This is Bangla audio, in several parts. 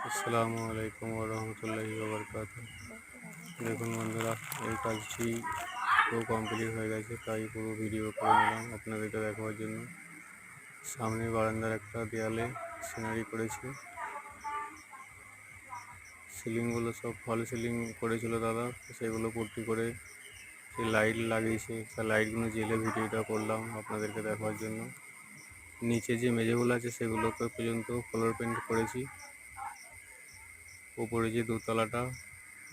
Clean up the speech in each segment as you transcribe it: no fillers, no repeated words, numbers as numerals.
আসসালামু আলাইকুম ওয়া রাহমাতুল্লাহি ওয়া বারাকাতুহু। দেখুন বন্ধুরা, এই কাজটি পুরো কমপ্লিট হয়ে গেছে, তাই পুরো ভিডিও করে নিলাম আপনাদেরকে দেখাবার জন্য। সামনে বারান্দার একটা দেয়ালে সিনারি করেছি। সিলিংগুলো সব ফল সিলিং করেছিল দাদা, সেগুলো পুট্টি করে সে লাইট লাগিয়েছে। সে লাইটগুলো জেলে ভিডিওটা করলাম আপনাদেরকে দেখাবার জন্য। নিচে যে মেঝেগুলো আছে সেগুলোকে পর্যন্ত ফ্লোর পেন্ট করেছি। উপরে যে দোতলাটা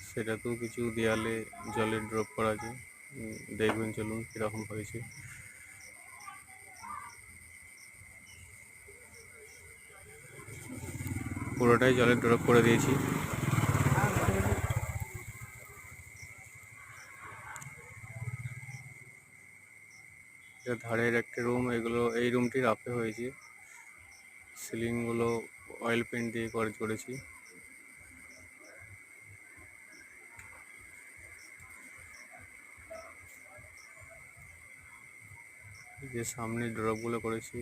সেটাতেও কিছু দেয়ালে জলের ড্রপ করা আছে, দেখবেন চলুন কীরকম হয়েছে। পুরোটাই জলের ড্রপ করে দিয়েছি। এটা ধারের একটা রুম, এই রুমটি রাফে হয়েছে। সিলিংগুলো অয়েল পেন্ট দিয়ে করেছি। যে সামনে ড্রপগুলো করেছি,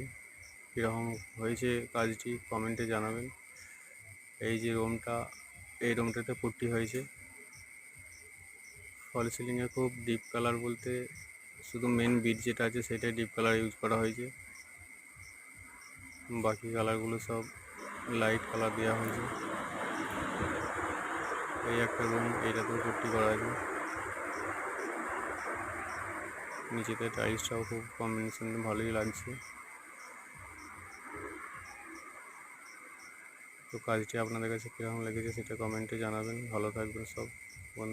কীরকম হয়েছে কাজটি কমেন্টে জানাবেন। এই যে রুমটা, এই রুমটাতে পুট্টি হয়েছে। ফল সিলিংয়ে খুব ডিপ কালার বলতে শুধু মেন বিট যেটা আছে সেটাই ডিপ কালার ইউজ করা হয়েছে, বাকি কালারগুলো সব লাইট কালার দেওয়া হয়েছে। এই একটা রুম, এইটাতেও পুট্টি করা আছে। নিচেতে টাইলসটাও খুব কম্বিনেশন ভালোই লাগছে। তো কাজটি আপনাদের কাছে কীরকম লেগেছে সেটা কমেন্টে জানাবেন। ভালো থাকবেন সব বন্ধু।